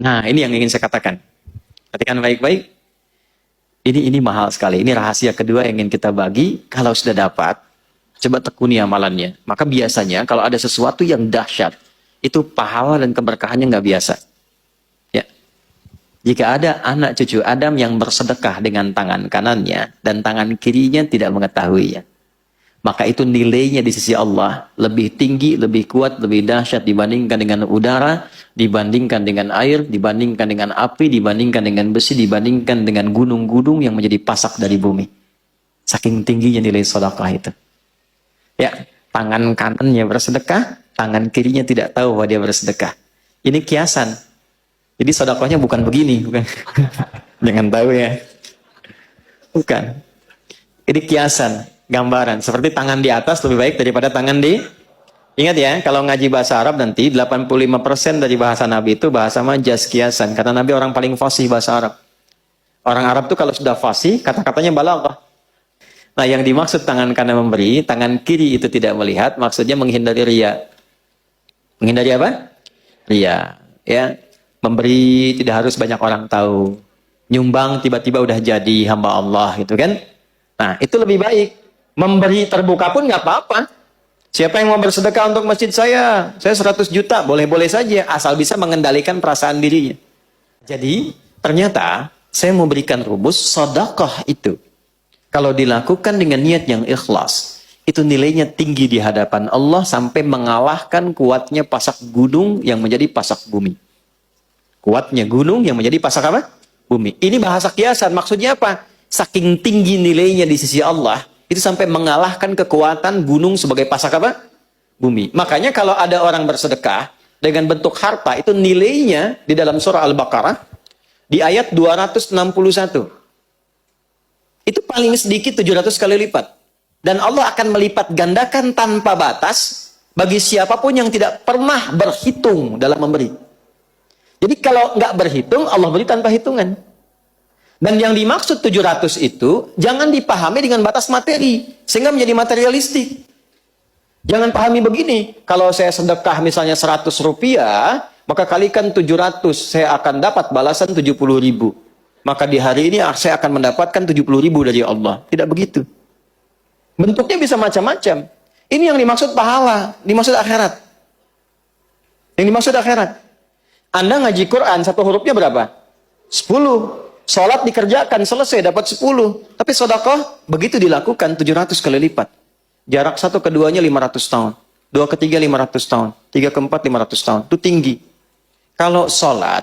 Nah, ini yang ingin saya katakan. Perhatikan baik-baik. Ini mahal sekali. Ini rahasia kedua yang ingin kita bagi. Kalau sudah dapat, coba tekuni amalannya. Maka biasanya kalau ada sesuatu yang dahsyat, itu pahala dan keberkahannya nggak biasa. Ya. Jika ada anak cucu Adam yang bersedekah dengan tangan kanannya dan tangan kirinya tidak mengetahuinya, maka itu nilainya di sisi Allah lebih tinggi, lebih kuat, lebih dahsyat dibandingkan dengan udara, dibandingkan dengan air, dibandingkan dengan api, dibandingkan dengan besi, dibandingkan dengan gunung-gunung yang menjadi pasak dari bumi. Saking tingginya nilai sedekah itu. Ya, tangan kanannya bersedekah, tangan kirinya tidak tahu bahwa dia bersedekah. Ini kiasan. Jadi sedekahnya bukan begini, bukan. Jangan tahu ya. Bukan. Ini kiasan, gambaran. Seperti tangan di atas lebih baik daripada tangan di... Ingat ya, kalau ngaji bahasa Arab nanti, 85% dari bahasa Nabi itu bahasa majaz, kiasan. Karena Nabi orang paling fasih bahasa Arab. Orang Arab tuh kalau sudah fasih, kata-katanya balaghah. Nah, yang dimaksud tangan kanan memberi, tangan kiri itu tidak melihat, maksudnya menghindari riya. Menghindari apa? Riya. Ya, memberi tidak harus banyak orang tahu. Nyumbang tiba-tiba udah jadi hamba Allah gitu kan. Nah, itu lebih baik. Memberi terbuka pun nggak apa-apa. Siapa yang mau bersedekah untuk masjid saya 100 juta, boleh-boleh saja, asal bisa mengendalikan perasaan dirinya. Jadi, ternyata saya mau berikan rumus sedekah itu. Kalau dilakukan dengan niat yang ikhlas, itu nilainya tinggi di hadapan Allah sampai mengalahkan kuatnya pasak gunung yang menjadi pasak bumi. Kuatnya gunung yang menjadi pasak apa? Bumi. Ini bahasa kiasan, maksudnya apa? Saking tinggi nilainya di sisi Allah, itu sampai mengalahkan kekuatan gunung sebagai pasak apa? Bumi. Makanya kalau ada orang bersedekah dengan bentuk harta, itu nilainya di dalam surah Al-Baqarah, di ayat 261. Itu paling sedikit 700 kali lipat. Dan Allah akan melipat gandakan tanpa batas bagi siapapun yang tidak pernah berhitung dalam memberi. Jadi kalau nggak berhitung, Allah beri tanpa hitungan. Dan yang dimaksud 700 itu, jangan dipahami dengan batas materi, sehingga menjadi materialistik. Jangan pahami begini, kalau saya sedekah misalnya 100 rupiah, maka kalikan 700, saya akan dapat balasan 70.000. Maka di hari ini saya akan mendapatkan 70.000 dari Allah. Tidak begitu. Bentuknya bisa macam-macam. Ini yang dimaksud pahala, dimaksud akhirat. Yang dimaksud akhirat. Anda ngaji Quran, satu hurufnya berapa? 10. Sholat dikerjakan, selesai, dapat 10. Tapi sedekah, begitu dilakukan, 700 kali lipat. Jarak satu keduanya 500 tahun. Dua ketiga 500 tahun. Tiga keempat 500 tahun. Itu tinggi. Kalau sholat,